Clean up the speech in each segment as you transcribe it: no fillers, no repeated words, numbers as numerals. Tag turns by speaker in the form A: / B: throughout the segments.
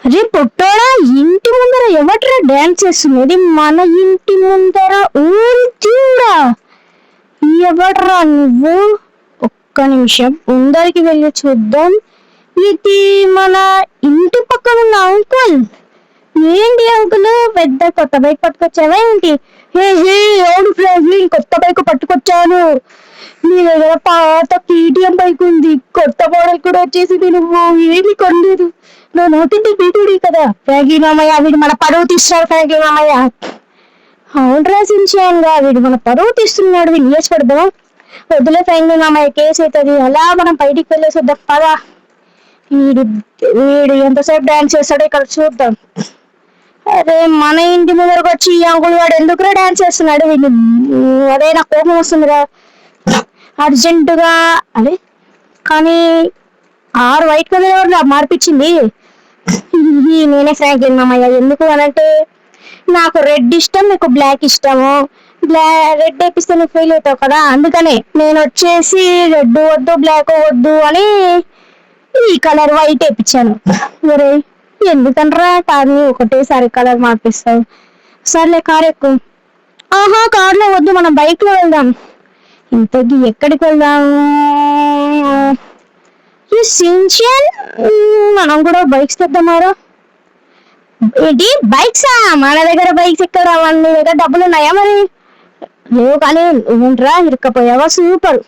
A: అరే పొట్టోడా, ఇంటి ముందర ఎవట్రా డాన్స్ చేస్తున్నది? మన ఇంటి ముందర ఊరి తీరా ఎవట్రా నువ్వు? ఒక్క నిమిషం ముందరికి వెళ్ళి చూద్దాం. ఇది మన ఇంటి పక్కన ఉన్న అంకుల్. ఏంటి అంకుల్, పెద్ద కొత్త బైక్ పట్టుకొచ్చావా ఏంటి? అవును ఫ్రాంక్లిన్, కొత్త బైక్ పట్టుకొచ్చాను. నీ దగ్గర పాత కేటీఎం బైక్ ఉంది, కొత్త మోడల్ కూడా వచ్చేసింది, నువ్వు ఏమి కొనలేదు. నువ్వు నోటింటి బీటుడి కదా ఫ్రాంక్లిన్ మామయ్య. వీడు మన పరువు తీస్తున్నాడు ఫ్రాంక్లిన్ మామయ్య. అవునరా సిన్షియన్గా, వీడు మన పరువు తీస్తున్నాడు. వీడు వేసి పడదాం. వద్దులే ఫ్రాంక్లిన్ మామయ్య, కేసు అవుతుంది. అలా మనం బయటికి వెళ్ళేసి వద్దాం పదా. వీడు వీడు ఎంతసేపు డాన్స్ చేస్తాడో ఇక్కడ చూద్దాం. అరే మన ఇంటి ముందరకు వచ్చి ఈ అంకుల్ వాడు ఎందుకురా డాన్స్ చేస్తున్నాడు? వీడు అదే నాకు కోపం వస్తుందిరా. అర్జెంటుగా అదే కానీ వైట్ కలర్ ఎవరు మార్పించింది? నేనే ఫ్రాంక్లిన్ మామయ్య. ఎందుకు అనంటే నాకు రెడ్ ఇష్టం, నీకు బ్లాక్ ఇష్టము. రెడ్ వేపిస్తే నువ్వు ఫెయిల్ అవుతావు కదా, అందుకనే నేను వచ్చేసి రెడ్ వద్దు బ్లాక్ వద్దు అని ఈ కలర్ వైట్ వేయించాను. మరి ఎందుకనరా కార్ని ఒకటేసారి కలర్ మార్పిస్తావు? సర్లే కార్ ఎక్కు. కార్లో వద్దు, మనం బైక్ లో వెళ్దాం. ఇంతకీ ఎక్కడికి వెళ్దాము? మనం కూడా బైక్స్ తెద్దామారా. ఏంటి బైక్సా? మన దగ్గర బైక్స్ ఎక్కడ? మన దగ్గర డబ్బులు ఉన్నాయా మరి? లేవు కానీ ఏంట్రా ఇరుక్కపోయావా? సూపర్.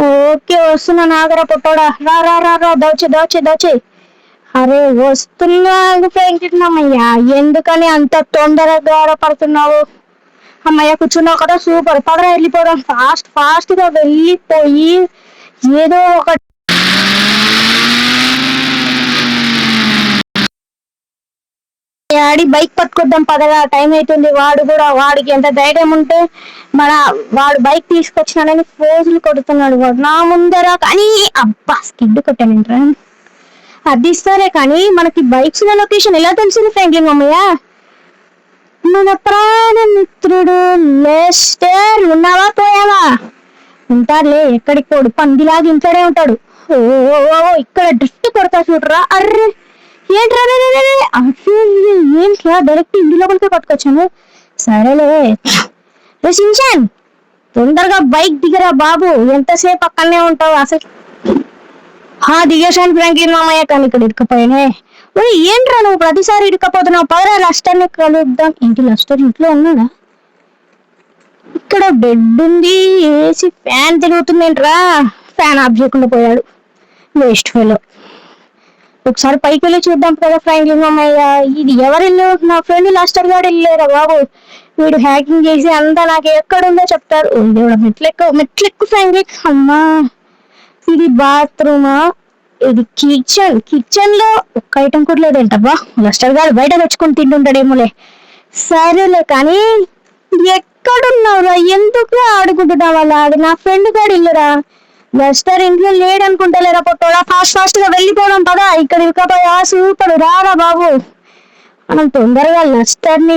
A: ఓకే వస్తున్నా, నాగరా పొట్టోడా. రా రా రా రా, దోచే. అరే వస్తున్నాను ఫ్రాంక్లిన్ అమ్మయ్యా, ఎందుకని అంత తొందరగా పడుతున్నావు? అమ్మయ్య కూర్చున్నావు కదా, సూపర్. పదరా వెళ్ళిపోవడం, ఫాస్ట్ గా వెళ్ళిపోయి ఏదో ఒక ఆడి బైక్ పట్టుకొద్దాం పదగా, టైం అవుతుంది. వాడికి ఎంత ధైర్యం ఉంటే వాడు బైక్ తీసుకొచ్చినాడని ఫోజులు కొడుతున్నాడు వాడు నా ముందర. కానీ అబ్బా స్కిడ్ కొట్టానంటరా. అది సరే కానీ మనకి బైక్స్ లొకేషన్ ఎలా తెలిసింది ఫ్రాంక్లిన్ మామయ్య? మన ప్రాణ మిత్రుడు లెస్టర్ ఉన్నావా పోయావా? ఉంటారులే, ఎక్కడికి పోడు, పందిలాగా ఇంట్లోనే ఉంటాడు. ఇక్కడ డ్రిఫ్ట్ కొడతా చూడరా. అర్రే ఏంట్రా డైరెక్ట్ ఇంటి లోపలికే పట్టుకొచ్చాను. సరేలే సిన్చాన్, తొందరగా బైక్ దిగరా బాబు, ఎంతసేపు అక్కడనే ఉంటావు అసలు? దిగేశాను ఫ్రాంక్లిన్ మామయ్య, కానీ ఇక్కడ ఇరుకపోయానే. ఏంట్రా నువ్వు ప్రతిసారి ఇరుకపోతున్నావు? పదరా లస్టర్ని కలుద్దాం. ఏంటి లస్టర్ ఇంట్లో ఉన్నాడా? ఇక్కడ బెడ్ ఉంది, ఏసీ, ఫ్యాన్ తిరుగుతుందేంట్రా? ఫ్యాన్ ఆఫ్ చేయకుండా పోయాడు వేస్ట్ ఫెలో. ఒకసారి పైకి వెళ్ళి చూద్దాం కదా ఫ్రాంక్లిన్ మామయ్య. ఇది ఎవరు ఇల్లు? నా ఫ్రెండ్ లస్టర్ గారు వెళ్ళారా బాబు. వీడు హ్యాకింగ్ చేసి అంతా నాకు ఎక్కడుందో చెప్తారు. మెట్లెక్కు ఫ్రాంక్లిన్. అమ్మా ఇది బాత్రూమా? ఇది కిచెన్ లో ఒక్క ఐటమ్ కూడా లేదేంటబ్బా. లస్టర్ గారు బయట తెచ్చుకొని తింటుంటాడేమోలే. సరేలే కానీ ఎక్కడున్నావురా? ఎందుకు ఆడుకుంటున్నావు అలా? అది నా ఫ్రెండ్ గారు ఇల్లురా. లస్టర్ ఇంట్లో లేడు అనుకుంటలేరా పొట్టోడా. ఫాస్ట్ గా వెళ్ళిపోవడం పదా. ఇక్కడ ఇరుకపోయా, సూపర్. రారా బాబు, మనం తొందరగా లస్టర్ని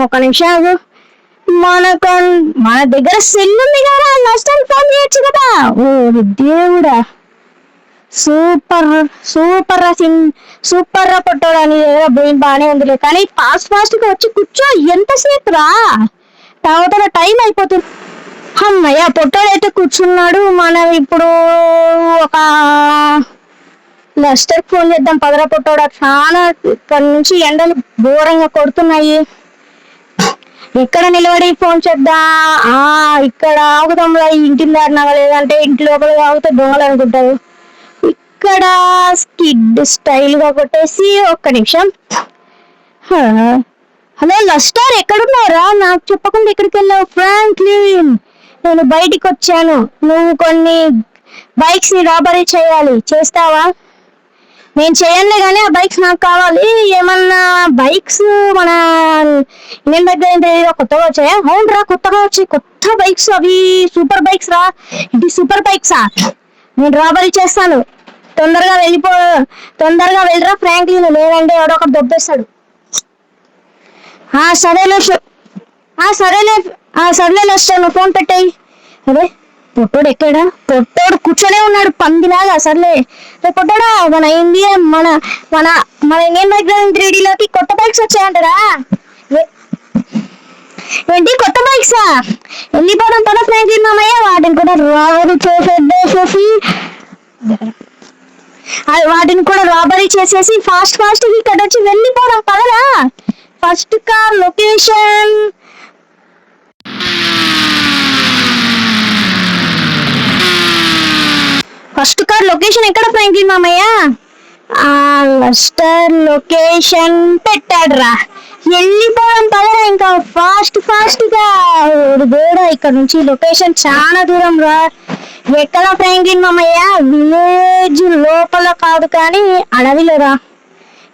A: ఒక నిమిషం మన దగ్గర సెల్ ఉంది కదా, లస్టర్ ఫోన్ చేయొచ్చు కదా. ఓ దేవుడా, సూపర్ రా పొట్టోడా. నీ దగ్గర బ్రెయిన్ బాగానే ఉందిలే, కానీ ఫాస్ట్ గా వచ్చి కూర్చో. ఎంతసేపు రా, తర్వాత టైం అయిపోతుంది. అమ్మయ్య పొట్టోడైతే కూర్చున్నాడు. మనం ఇప్పుడు ఒక లస్టర్ ఫోన్ చేద్దాం పదరా పొట్టోడా. చాలా ఇక్కడ నుంచి ఎండలు ఘోరంగా కొడుతున్నాయి. ఎక్కడ నిలబడి ఫోన్ చేద్దాం? ఇక్కడ ఆగుదాంలా, ఇంటి దారినా, లేదంటే ఇంటి లోపల ఆగితే దొంగలు అనుకుంటారు. ఇక్కడ స్కిడ్ స్టైల్ గా కొట్టేసి ఒక్క నిమిషం. హలో లస్టర్, ఎక్కడున్నారా? నాకు చెప్పకుండా ఎక్కడికి వెళ్ళావు? ఫ్రాంక్లిన్, నేను బయటికి వచ్చాను. నువ్వు కొన్ని బైక్స్ ని రాబరీ చేయాలి, చేస్తావా? నేను చేయనులే కానీ ఆ బైక్స్ నాకు కావాలి. ఏమన్నా బైక్స్ మన ఇండియన్ దగ్గర కొత్తగా వచ్చాయా? అవునరా, కొత్తగా వచ్చాయి కొత్త బైక్స్. అవి సూపర్ బైక్స్ రా. ఇది సూపర్ బైక్సా? నేను రాబరీ చేస్తాను. తొందరగా వెళ్ళరా ఫ్రాంక్లిన్, లేదంటే ఎవడో ఒకటి దొబ్బేస్తాడు. సరేలే లస్టర్, నువ్వు ఫోన్ పెట్టాయి. అదే పొట్టోడు ఎక్కడా? పొట్టోడు కూర్చొనే ఉన్నాడు పందిలాగా. సర్లే పొట్టోడా, మన ఇండియా మన మన మన ఇండియన్ బ్యాక్గ్రౌండ్ 3Dలోకి కొత్త బైక్స్ వచ్చాయంటారా? ఏంటి కొత్త బైక్సా? వెళ్ళిపోవడం పద ఫ్రాంక్లిన్ మామయ్య. వాటిని కూడా రాబరీ చేసేసి ఫాస్ట్ ఫాస్ట్ ఇక్కడ వచ్చి వెళ్ళిపోవడం పదరా. ఫస్ట్ కార్ లొకేషన్ ఎక్కడ ఫ్రాంక్లిన్ మామయ్య? లస్టర్ లొకేషన్ పెట్టాడురా. వెళ్ళిపోవడం పదరా ఇంకా ఫాస్ట్ ఫాస్ట్ గా. దేవుడా, ఇక్కడ నుంచి లొకేషన్ చాలా దూరం రా. ఎక్కడ ఫ్రాంక్లిన్ మామయ్య? విలేజ్ లోపల కాదు కానీ అడవిలోరా.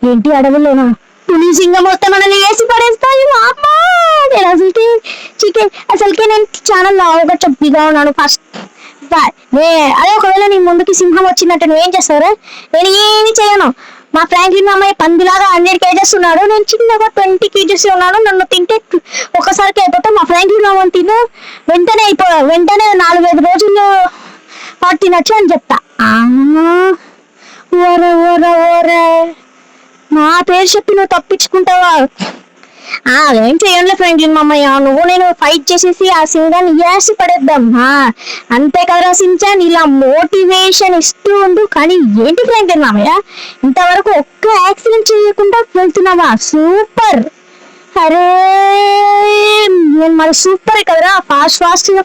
A: ఏంటి అడవిలోనా? పులి సింగం మొత్తం మనల్ని వేసి పడేస్తాయి. అసలుకే నేను చాలా లావుగా చప్పిగా ఉన్నాను. ఫస్ట్ అదే ఒకవేళ నీ ముందుకి సింహం వచ్చినట్టు నువ్వేం చేస్తావురా? నేను ఏమి చేయను. మా ఫ్రాంక్లిన్ మామయ్య పందిలాగా 100 kgs ఉన్నాడు, నేను చిన్నగా 20 kgs ఉన్నాను. నన్ను తింటే ఒకసారికి అయిపోతా. మా ఫ్రాంక్లిన్ మామయ్య తిను వెంటనే 4-5 రోజుల్లో వాడు తినచ్చు అని చెప్తా. నా పేరు చెప్పి నువ్వు తప్పించుకుంటావా? ఏం చెయ్యంలే ఫ్రాంక్లిన్ మామయ్య, నువ్వు నేను ఫైట్ చేసేసి ఆ సింగాన్ని వేసి పడేద్దాం. అంతే కదరా సించాన్, ఇలా మోటివేషన్ ఇస్తూ ఉండు. కానీ ఏంటి ఫ్రాంక్లిన్ మామయ్య, ఇంతవరకు ఒక్క యాక్సిడెంట్ చేయకుండా వెళ్తున్నావా? సూపర్. అరే మరి సూపర్ కదరా. ఫాస్ట్ గా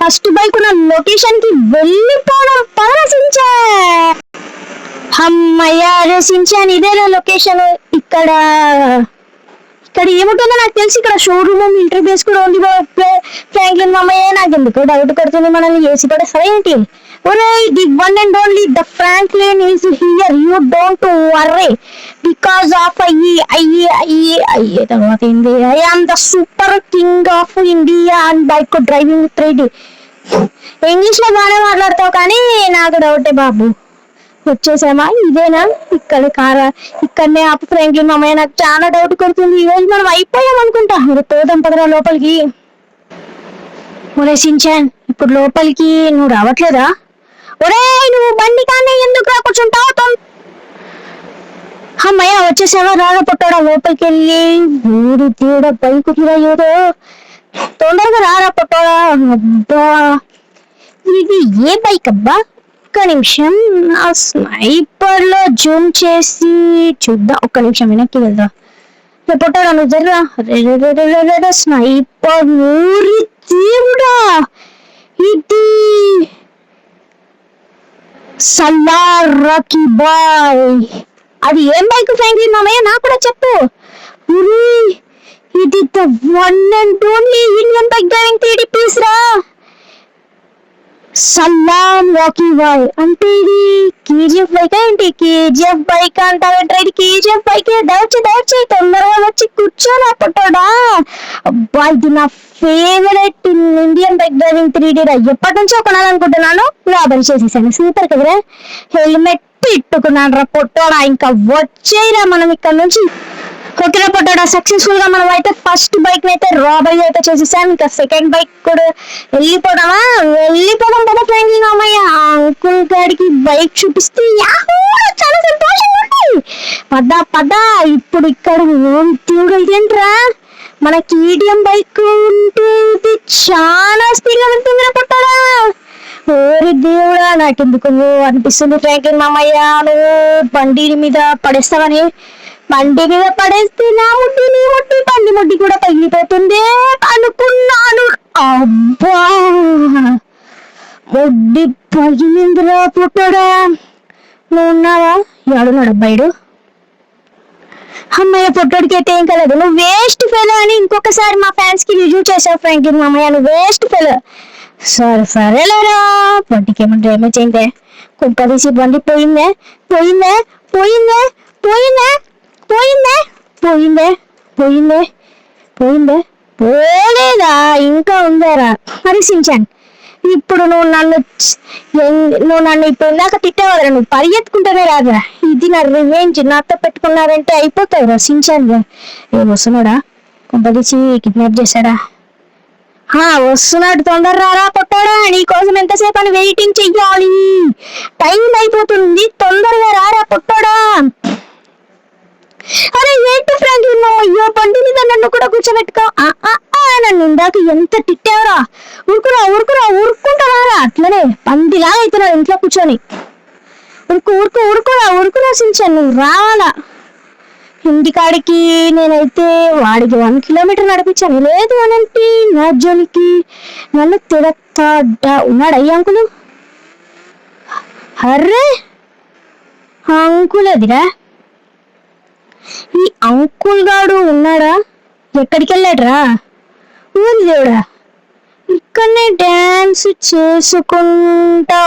A: ఫస్ట్ బైక్ ఉన్న లొకేషన్ కి వెళ్ళిపోవడం పదరా సించాన్. అమ్మయ్యా సించాన్, ఇదేనా లొకేషన్? ఇక్కడ ఏముంటుందో నాకు తెలిసి ఇక్కడ షోరూమ్ మిలిటరీ బేస్ కూడా ఉంది. ఫ్రాంక్లిన్ మామయ్య నాకు ఎందుకు డౌట్ కొడుతుంది, మనల్ని ఏసీ పడేస్తారా ఏంటి? ఒరే, the one and only the Franklin is here, you don't worry because of తర్వాత ఏంది, I am the super king of India and bike driving 3D. English లో బాగానే మాట్లాడతావు కానీ నాకు డౌటే బాబు. వచ్చేసామా? ఇదేనా ఇక్కడ కారా? ఇక్కడనే ఆపు ఫ్రాంక్లిన్ మామయ్య, నాకు చాలా డౌట్ కొడుతుంది. ఈ రోజు మనం అయిపోయాం అనుకుంటా. మీరు తోదం పదరా లోపలికి. ఒరే సించాన్, ఇప్పుడు లోపలికి నువ్వు రావట్లేదా? ఒరే, నువ్వు బండి కానీ ఎందుకు రా కూర్చుంటావు? అమ్మయ్య వచ్చేసావా? రాగా పొట్టాడా లోపలికి వెళ్ళి. ఊరి తీడ బైక్ ఏదో తొందరగా రారా పొట్టాడా. అబ్బా, ఇది ఏ బైక్ అబ్బా? ఒక్క నిమిషం ఆ స్నైపర్ లో జూమ్ చేసి చూద్దాం. ఒక్క నిమిషం వెనక్కి వెళ్దా. పొట్టాడా నువ్వు జర్రా. స్నైపర్ ఊరి తీవుడా, ఇది సల్లార్ రాకీ బాయ్. అది ఏం బైక్ ఫ్రాంక్లిన్ మామయ్య, నాకు కూడా చెప్పు. ఇది the one and only Indian bike driving 3D piece రా. సల్లాం రాకీ బాయ్ అంటే ఇది కేజీఎఫ్ బైక్ ఏంటి? కేజీఎఫ్ బైక్ అంటావేంటే? ఇది కేజీఎఫ్ బైక్. దయచి తొందరగా వచ్చి కూర్చోనా పొట్టాడా. అబ్బా, ఇది నా favourite Indian bike driving 3D రా. ఎప్పటి నుంచో కొనాలనుకుంటున్నాను, రాబరి చేసేసాను. సూపర్ కదరా. హెల్మెట్ పెట్టుకున్నాను రా పొట్టాడా. ఇంకా వచ్చేయరా మనం ఇక్కడ నుంచి. ఓకేనా పొట్టాడా, సక్సెస్ఫుల్ గా మనం అయితే ఫస్ట్ బైక్ అయితే రాబరీ అయితే చేసేసాం. ఇంకా సెకండ్ బైక్ కూడా వెళ్ళిపోదాం కదా ఫ్రాంక్లిన్ మామయ్య. అంకుల్ గారికి బైక్ చూపిస్తే చాలా సంతోషంగా ఉంది. పద ఇప్పుడు ఇక్కడ దేవుడు ఇదేంట్రా, మన కేటీఎం బైక్ ఉంటే ఇది చాలా స్పీడ్ గా వెళ్తుంది పొట్టాడా. ఓరి దేవుడా, నాకెందుకు అనిపిస్తుంది ఫ్రాంక్లిన్ మామయ్య, నువ్వు బండి మీద పడేస్తావని. బండి మీద పడేస్తే నా ముడ్డి నీ ముడ్డి బండి ముడ్డి కూడా పగిలిపోతుంది అనుకున్నాను. అబ్బా, ముడ్డి పగిలిందిరా పుట్టాడా. నువ్వు ఉన్నావా? ఎవడున్నాడు అబ్బాయిడు? అమ్మయ్య, పొట్టోడికి అయితే ఏం కలదు. నువ్వు వేస్ట్ ఫెలో అని ఇంకొకసారి మా ఫ్యాన్స్ కి రివ్యూ చేసావు ఫ్రాంక్లిన్ మామయ్య, నువ్వు వేస్ట్ ఫెలో. సరేలేరా, బండికి ఏమన్నా డ్యామేజ్ అయిందే? కుక్క తీసి బండి పోయిందే. పోలేదా? ఇంకా ఉందారా? హరిసించాను. ఇప్పుడు నువ్వు నన్ను ఇప్పుడు ఇందాక తిట్టావు కదా, నువ్వు పరిగెత్తుకుంటేనే రాదా. ఇది నా రివెంజ్. నాతో పెట్టుకున్నారంటే అయిపోతావు రా సించాన్ గా. ఏం వస్తున్నాడా? కొంపదీసి కిడ్నాప్ చేశాడా? వస్తున్నాడు, తొందర రారా పొట్టాడా, నీకోసం ఎంతసేపు అని వెయిటింగ్ చెయ్యాలి, టైం అయిపోతుంది, తొందరగా రారా పొట్టాడా. అరే ఏంటి ఫ్రాంక్లిన్ అయ్యో బండి మీద నన్ను కూడా కూర్చోబెట్టుకో. నన్ను ఇందాక ఎంత తిట్టావరా, ఊరుకుంటారా, అట్లనే పందిలాగా అవుతున్నాడు ఇంట్లో కూర్చొని. ఊరుకురా సించాను, నువ్వు రావాలా ఇంటికాడికి. నేనైతే వాడికి 1 కిలోమీటర్ నడిపించాను, లేదు అనంటే నా జోలికి నన్ను తిడతాడా. ఉన్నాడు అయ్యా అంకులు? అర్రే అంకుల్ అదిరా, ఈ అంకుల్ గాడు ఉన్నాడా? ఎక్కడికి వెళ్ళాడ్రా? ఊరి దేవుడా, ఇక్కడనే డాన్స్ చేసుకుంటా.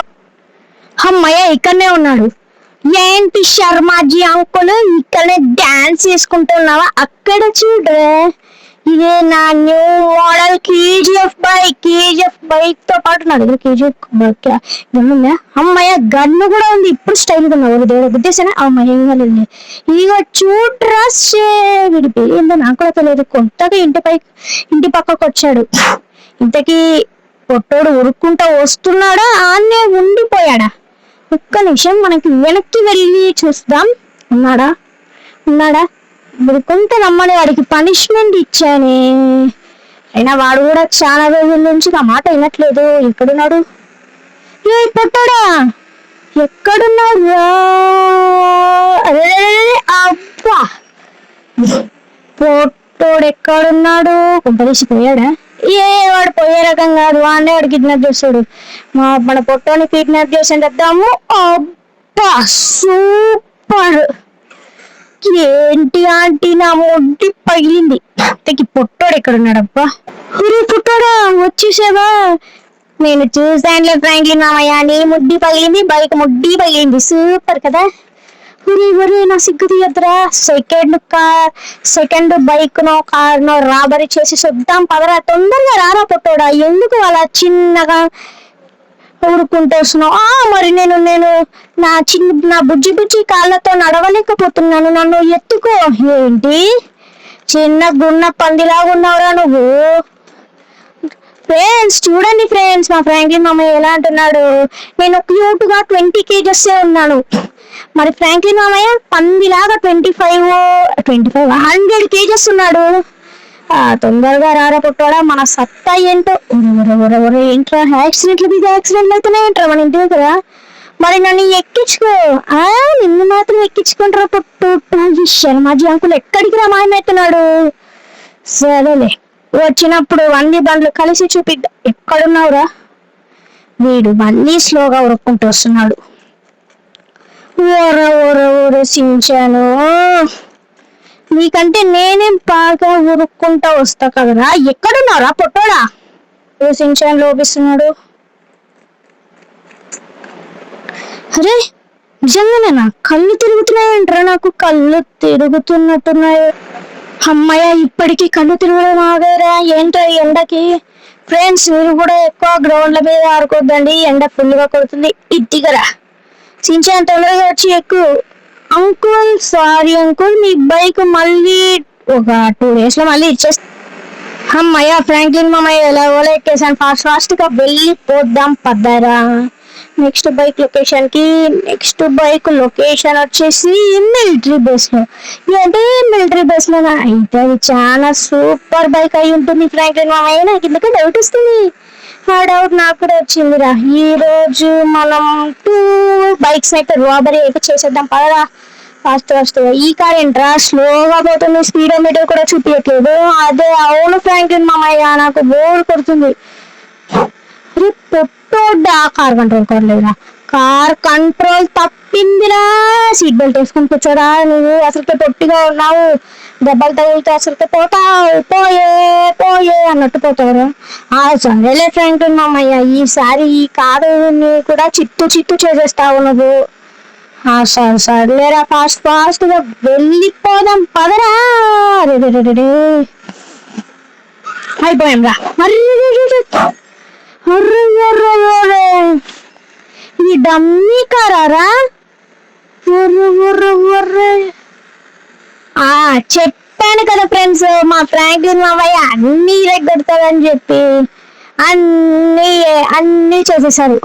A: అమ్మయ్య ఇక్కడనే ఉన్నాడు. ఏంటి శర్మాజీ అంకుల్ ఇక్కడనే డాన్స్ చేసుకుంటున్నావా? అక్కడ చూడరా, ఇదే నా న్యూ మోడల్ కేజీఎఫ్ బైక్ తో పాటు నా దగ్గర కేజీఎఫ్ బైక్ గన్నుందా? అమ్మయ్య గన్ను కూడా ఉంది. ఇప్పుడు స్టైల్ గా ఉన్నావు దేవుడు గుద్దేశానా? అమ్మయ్య ఇదిగో చూడరా, వీడి పేరు ఏందో నాకు కూడా తెలియదు, కొత్తగా ఇంటి పక్కకు వచ్చాడు. ఇంతకీ పొట్టోడు ఉరుక్కుంటా వస్తున్నాడా, ఆన్నే ఉండిపోయాడా? ఒక్క నిమిషం మనకి వెనక్కి వెళ్ళి చూద్దాం. ఉన్నాడా? ఉరుకుంటే రమ్మని వాడికి పనిష్మెంట్ ఇచ్చానే, అయినా వాడు కూడా చాలా రోజుల నుంచి నా మాట వినట్లేదు. ఎక్కడున్నాడు? ఏ పొట్టాడా, ఎక్కడున్నాడు? అరే అబ్బా, పొట్టోడు ఎక్కడున్నాడు? కుంపదీసిపోయాడా? వాడు పోయే రకం కాదు, వాడు కిడ్నాప్ చేస్తాడు. మన పొట్టోని కిడ్నాప్ చేసి వద్దాము. అబ్బా సూపర్, ఏంటి ఆంటీ నా ముడ్డి పగిలింది. పొట్టోడు ఎక్కడున్నాడు? అబ్బా పొట్టోడా వచ్చేసావా? నేను చూసానులే ఫ్రాంక్లిన్ మామయ్య, నీ ముడ్డి పగిలింది, బైక్ ముడ్డి పగిలింది, సూపర్ కదా. ఒరే నా సిగ్గు తీయద్దురా, second bike no car no robbery చేసి చూద్దాం పదరా, తొందరగా రారా పొట్టోడా, ఎందుకు అలా చిన్నగా ఊరుకుంటూ వస్తున్నావు? మరి నేను నా బుజ్జి కాళ్ళతో నడవలేకపోతున్నాను, నన్ను ఎత్తుకో. ఏంటి చిన్న గున్న పందిలాగా ఉన్నావురా నువ్వు? ఫ్రెండ్స్ చూడండి ఫ్రెండ్స్, మా ఫ్రాంక్లిన్ మామయ్య ఎలా అంటున్నాడు, నేను క్యూట్ గా 20 kgs ఉన్నాను, మరి ఫ్రాంక్లిన్ మామయ్య పందిలాగా 100 kgs ఉన్నాడు. తొందరగా రారా పొట్టాడా, మన సత్తా ఏంటో. ఏంట్రా యాక్సిడెంట్లు అవుతున్నాయి మన ఇంటి దగ్గర, మరి నన్ను ఎక్కించుకో. నిన్ను మాత్రం ఎక్కించుకుంటారా పొట్టు? శర్మాజీ అంకుల్ ఎక్కడికి రా మాయమవుతున్నాడు? సరేలే, వచ్చినప్పుడు అన్ని బండ్లు కలిసి చూపిద్దాం. ఎక్కడున్నావురా? వీడు మళ్ళీ స్లోగా ఉరుక్కుంటూ వస్తున్నాడు. సించాను, నీకంటే నేనేం బాగా ఉరుక్కుంటా వస్తా కదరా. ఎక్కడున్నారా పొట్టోడా? సించాను లోపిస్తున్నాడు. అరే నిజంగానేనా? కళ్ళు తిరుగుతున్నాయంట్రా, నాకు కళ్ళు తిరుగుతున్నట్టున్నాయి. అమ్మయ్య ఇప్పటికీ కళ్ళు తిరగడం ఆగారా ఏంటో ఎండకి. ఫ్రెండ్స్ మీరు కూడా ఎక్కువ గ్రౌండ్ల మీద ఆడుకోద్దండి, ఎండ ఫుల్గా కొడుతుంది. ఇదిగరా సించాన్ తొందరగా వచ్చి ఎక్కువ. అంకుల్ సారీ అంకుల్, మీ బైక్ మళ్ళీ ఒక 2 days లో మళ్ళీ ఇచ్చేస్తా. అమ్మయ్య ఫ్రాంక్లిన్ మామయ్య ఎలా ఎక్కేసాను, ఫాస్ట్ గా వెళ్ళిపోద్దాం పద్దరా నెక్స్ట్ బైక్ లొకేషన్ వచ్చేసి మిలిటరీ బేస్ లో. ఏంటి మిలిటరీ బేస్ లో అయితే అది చాలా సూపర్ బైక్ అయి ఉంటుంది ఫ్రాంక్లిన్ మామయ్య, నాకు ఇందుకే డౌట్ వస్తుంది. ఆ డౌట్ నాకు కూడా వచ్చిందిరా. ఈ రోజు మనం 2 bikes అయితే రాబరీ అయితే చేసేద్దాం పదరా ఫాస్ట్. ఈ కార్ ఏంట్రా స్లోగా పోతుంది, స్పీడోమీటర్ కూడా చూపించట్లేదు. అదే అవును ఫ్రాంక్లిన్ మామయ్య, నాకు బోర్ కొడుతుంది. పొట్టోడ్డా కార్ కంట్రోల్ తప్పిందిరా. సీట్ బెల్ట్ వేసుకొని కూర్చోరా, నువ్వు అసలుకే పొట్టిగా ఉన్నావు, దెబ్బలు తగిలితే అసలుకే పోయే అన్నట్టు పోతారు. సరేలే ఫ్రాంక్లిన్ మామయ్య, ఈసారి ఈ కారుని కూడా చిత్తు చేసేస్తావు నువ్వు. సర్లేరా ఫాస్ట్ గా వెళ్ళిపోదాం పదరా. అయిపోయాం రా. ఇది డమ్మీ కారా? చెప్పాను కదా ఫ్రెండ్స్, మా ఫ్రాంక్లిన్ మామయ్య అన్ని రెగ్గొడతాడని చెప్పి. అన్ని అన్ని చేసేసారు.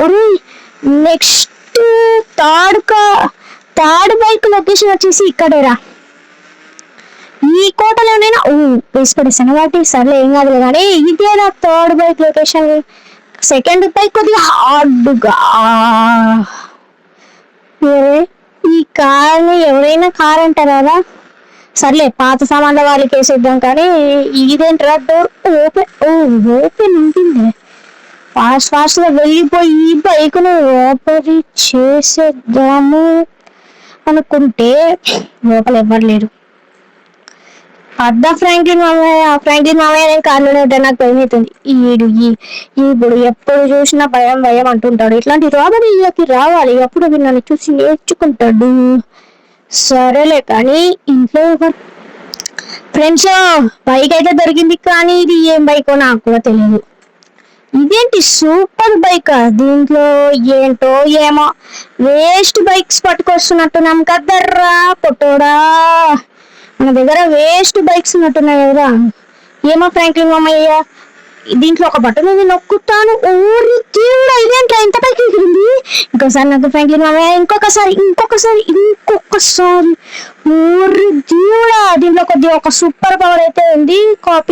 A: నెక్స్ట్ థర్డ్ బైక్ లొకేషన్ వచ్చేసి ఇక్కడేరా, ఈ కోటలోనైనా వేసి పడేసాను వాటి, సర్లే ఏం కాదు కానీ ఇదే నా third bike location. Second bike కొద్దిగా హార్డ్గా, ఈ కార్ని ఎవరైనా కార్ అంటారు కదా, సర్లే పాత సామాన్ల వాళ్ళకి వేసేద్దాం. కానీ ఇదేంట్రా డోర్ ఓపెన్ ఉంటుంది. ఫాస్ట్ గా వెళ్ళిపోయి ఈ బైక్ ను ఓపెన్ చేసేద్దాము అనుకుంటే లోపల ఎవరు లేరు. ఫ్రాంక్లిన్ మామయ్య నేను కార్లోనే ఉంటాను, నాకు భయం అవుతుంది. ఇప్పుడు ఎప్పుడు చూసినా భయం అంటుంటాడు. ఇట్లాంటి రాబరీలోకి రావాలి, అప్పుడు నన్ను చూసి నేర్చుకుంటాడు. సరేలే కానీ ఇంట్లో ఫ్రెండ్స్ బైక్ అయితే దొరికింది, కానీ ఇది ఏం బైకో నాకు కూడా తెలియదు. ఇదేంటి సూపర్ బైక్, దీంట్లో ఏంటో ఏమో వేస్ట్ బైక్స్ పట్టుకొస్తున్నట్టున్నాం కదర్రా పొట్టోడా. మన దగ్గర వేస్ట్ బైక్స్ ఉన్నట్టున్నాయి కదా. ఏమో ఫ్రాంక్లిన్ మామయ్య, దీంట్లో ఒక బటన్ ఉంది, నొక్కుతాను. ఊరి తీవ్ర ఇదేంట్రా ఇంత పైకి ఎగిరింది. ఇంకోసారి నాకు ఫ్రాంక్లిన్ మామయ్య, ఇంకొకసారి ఊరి తీవ్ర. దీంట్లో కొద్దిగా ఒక సూపర్ పవర్ అయితే ఉంది, కీప్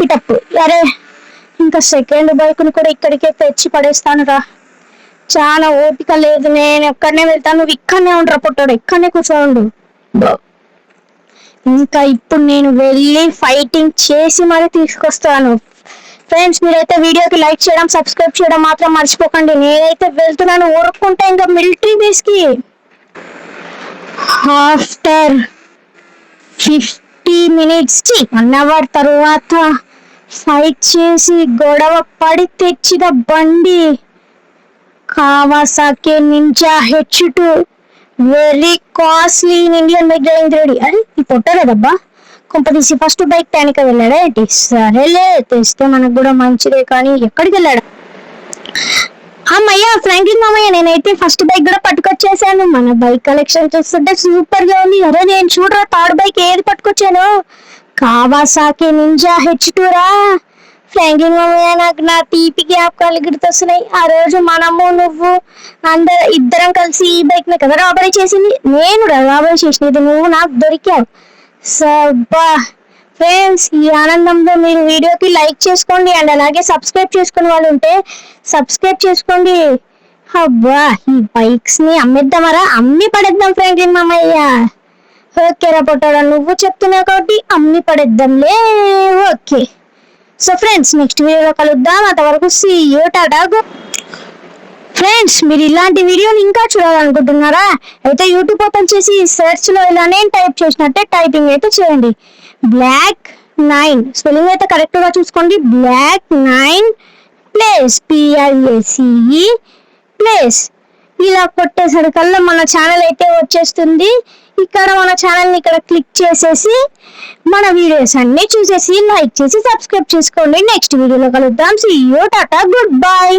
A: ఇట్ అప్. అరే ఇంకా సెకండ్ బైక్ ని కూడా ఇక్కడికే తెచ్చి పడేస్తాను రా, చాలా ఓపిక లేదు. నేను ఎక్కడనే వెళ్తాను, నువ్వు ఇక్కడనే ఉండరా పొట్టాడు, ఇక్కడనే కూర్చోండు. ఇంకా ఇప్పుడు నేను వెళ్ళి ఫైటింగ్ చేసి మరి తీసుకొస్తాను. ఫ్రెండ్స్ మీరైతే వీడియోకి లైక్ చేయడం, సబ్స్క్రైబ్ చేయడం మాత్రం మర్చిపోకండి. నేనైతే వెళ్తున్నాను ఊరుకుంటా ఇంకా మిలిటరీ బేస్ కి. ఆఫ్టర్ 50 minutes 1 hour తర్వాత ఫైట్ చేసి గొడవ పడి తెచ్చిన బండి Kawasaki ninja H2, very costly in Indian made ready. అరే ఈ పొట్టలేదబ్బా, కొంపదీసి ఫస్ట్ బైక్ టానిక వెళ్ళాడా ఏంటి? సరేలే తెస్తే మనకు కూడా మంచిదే, కానీ ఎక్కడికి వెళ్ళాడా? అమ్మయ్యా ఫ్రాంక్లిన్ మామయ్య, నేనైతే ఫస్ట్ బైక్ కూడా పట్టుకొచ్చేసాను. మన బైక్ కలెక్షన్ చూస్తుంటే సూపర్ గా ఉంది. అరే నేను చూడరా థర్డ్ బైక్ ఏది పట్టుకొచ్చాను, కావాసాకి నింజా H2 రా. ఫ్రాంక్లిన్ మామయ్య నాకు నా తీపి జ్ఞాపకాలు గుర్తొస్తున్నాయి. ఆ రోజు మనము నువ్వు ఇద్దరం కలిసి ఈ బైక్ ని కదా రాబరీ చేసింది. నేను రాబరీ చేసినది, నువ్వు నాకు దొరికావు. సబ్బా ఫ్రెండ్స్, ఈ ఆనందంలో మీరు వీడియోకి లైక్ చేసుకోండి అండ్ అలాగే సబ్స్క్రైబ్ చేసుకునే వాళ్ళు ఉంటే సబ్స్క్రైబ్ చేసుకోండి. అబ్బా ఈ బైక్స్ ని అమ్మేద్దామరా, అమ్మి పడేద్దాం ఫ్రాంక్లిన్ మామయ్య. ఓకే రా పొట్టాడా, నువ్వు చెప్తున్నావు కాబట్టి అమ్మి పడేద్దాంలే. ఓకే సో ఫ్రెండ్స్ నెక్స్ట్ వీడియోలో కలుద్దాం, అంతవరకు సీ యూ, టాటా. ఫ్రెండ్స్ మీరు ఇలాంటి వీడియోలు ఇంకా చూడాలనుకుంటున్నారా? అయితే యూట్యూబ్ ఓపెన్ చేసి సెర్చ్ లో ఇలా నేను టైప్ చేసినట్టే టైపింగ్ అయితే చేయండి. Black9 స్పెల్లింగ్ అయితే కరెక్ట్ గా చూసుకోండి. Black9 PLACE ఇలా కొట్టేసరికల్లా మన ఛానల్ అయితే వచ్చేస్తుంది. ఇక్కడ మన ఛానల్ ని ఇక్కడ క్లిక్ చేసేసి మన వీడియోస్ అన్ని చూసేసి లైక్ చేసి సబ్స్క్రైబ్ చేసుకోండి. నెక్స్ట్ వీడియోలో కలుద్దాం. See you, tata, good by.